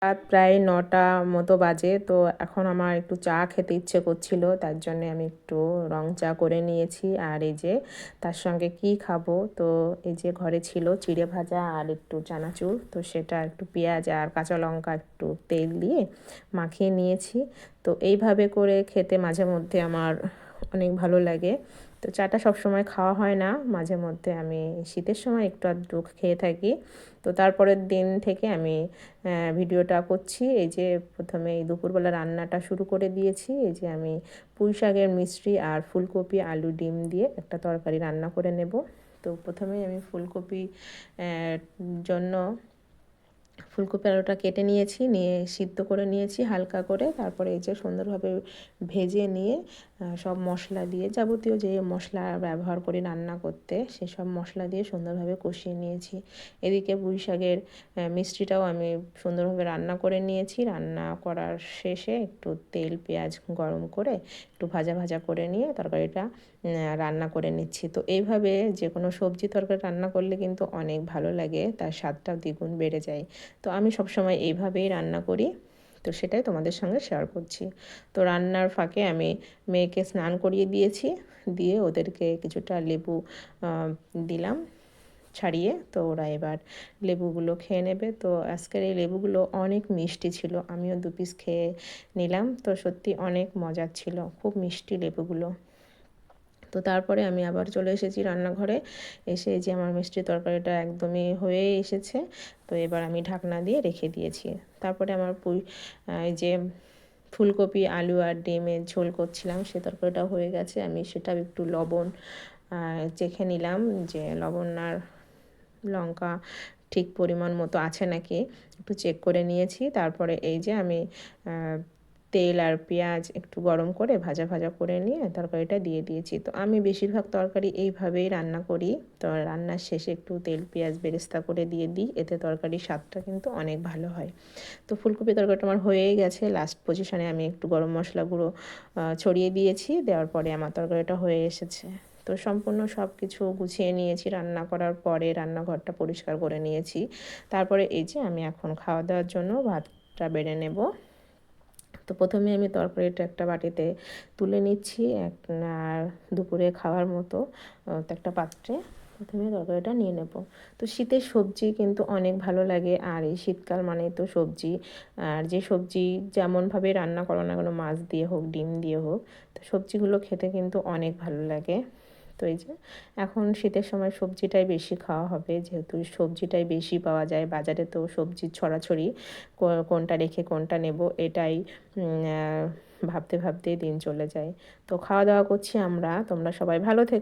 রাত প্রায় ৯টা মতো বাজে। তো এখন আমার একটু চা খেতে ইচ্ছে করছিল, তার জন্যে আমি একটু রং চা করে নিয়েছি। আর এই যে তার সঙ্গে কি খাবো, তো এই যে ঘরে ছিল চিড়ে ভাজা আর একটু চানাচুর, তো সেটা একটু পেঁয়াজ আর কাঁচা লঙ্কা একটু তেল দিয়ে মাখিয়ে নিয়েছি। তো এইভাবে করে খেতে মাঝে মধ্যে আমার অনেক ভালো লাগে। তো চাটা সবসময় খাওয়া হয় না, মাঝে মধ্যে আমি শীতের সময় একটু আধটু খেয়ে থাকি। তো তারপরের দিন থেকে আমি ভিডিওটা করছি। এই যে প্রথমে এই দুপুরবেলা রান্নাটা শুরু করে দিয়েছি। এই যে আমি পুঁই শাকের মিষ্টি আর ফুলকপি আলু ডিম দিয়ে একটা তরকারি রান্না করে নেব। তো প্রথমেই আমি ফুলকপি জন্য ফুলকপি আলুটা কেটে নিয়েছি, নিয়ে সিদ্ধ করে নিয়েছি হালকা করে। তারপরে এই যে সুন্দরভাবে ভেজে নিয়ে সব মশলা দিয়ে, যাবতীয় যে মশলা ব্যবহার করি রান্না করতে সেসব মশলা দিয়ে সুন্দরভাবে কষিয়ে নিয়েছি। এদিকে পুঁই শাকের মিষ্টিটাও আমি সুন্দরভাবে রান্না করে নিয়েছি। রান্না করার শেষে একটু তেল পেঁয়াজ গরম করে একটু ভাজা ভাজা করে নিয়ে তরকারিটা রান্না করে নিচ্ছি। তো এইভাবে যে কোনো সবজি তরকারি রান্না করলে কিন্তু অনেক ভালো লাগে, তার স্বাদটাও দ্বিগুণ বেড়ে যায়। তো আমি সবসময় এইভাবেই রান্না করি, তো সেটাই তোমাদের সঙ্গে শেয়ার করছি। তো রান্নার ফাঁকে আমি মেয়েকে স্নান করিয়ে দিয়েছি, দিয়ে ওদেরকে কিছুটা লেবু দিলাম ছাড়িয়ে। তো ওরা এবার লেবুগুলো খেয়ে নেবে। তো আজকের এই লেবুগুলো অনেক মিষ্টি ছিল, আমিও 2 পিস খেয়ে নিলাম। তো সত্যি অনেক মজার ছিল, খুব মিষ্টি লেবুগুলো। তো তারপরে আমি আবার চলে এসেছি রান্নাঘরে। এসে যে আমার মিষ্টি তরকারিটা একদমই হয়ে এসেছে। তো এবার আমি ঢাকনা দিয়ে রেখে দিয়েছি। তারপরে আমার এই যে ফুলকপি আলু আর ডিমের ঝোল করছিলাম, সে তরকারিটাও হয়ে গেছে। আমি সেটাও একটু লবণ চেখে নিলাম, যে লবণ আর লঙ্কা ঠিক পরিমাণ মতো আছে নাকি একটু চেক করে নিয়েছি। তারপরে এই যে আমি তেল আর পেঁয়াজ একটু গরম করে ভাজা ভাজা করে নিয়ে তরকারিটা দিয়ে দিয়েছি। তো আমি বেশিরভাগ তরকারি এইভাবেই রান্না করি। তো রান্নার শেষে একটু তেল পেঁয়াজ বেরেস্তা করে দিয়ে দিই, এতে তরকারির স্বাদটা কিন্তু অনেক ভালো হয়। তো ফুলকপি তরকারিটা আমার হয়েই গেছে। লাস্ট পজিশনে আমি একটু গরম মশলা গুঁড়ো ছড়িয়ে দিয়েছি, দেওয়ার পরে আমার তরকারিটা হয়ে এসেছে। তো সম্পূর্ণ সব কিছু গুছিয়ে নিয়েছি রান্না করার পরে, রান্নাঘরটা পরিষ্কার করে নিয়েছি। তারপরে এই যে আমি এখন খাওয়া দাওয়ার জন্য ভাতটা বেড়ে নেব। তো প্রথমে আমি তরকারিটা একটা বাটিতে তুলে নিচ্ছি, আর দুপুরে খাওয়ার মতো একটা পাত্রে প্রথমে তরকারিটা নিয়ে নেব। তো শীতের সবজি কিন্তু অনেক ভালো লাগে, আর এই শীতকাল মানেই তো সবজি। আর যে সবজি যেমনভাবে রান্না করো না কেন, মাছ দিয়ে হোক ডিম দিয়ে হোক, তো সবজিগুলো খেতে কিন্তু অনেক ভালো লাগে। তো এই যে এখন শীতের সময় সবজিটাই বেশি খাওয়া হবে, যেহেতু সবজিটাই বেশি পাওয়া যায় বাজারে। তো সবজির ছড়াছড়ি, কোনটা রেখে কোনটা নেব এটাই ভাবতে ভাবতেই দিন চলে যায়। তো খাওয়া দাওয়া করছি আমরা, তোমরা সবাই ভালো থেকো।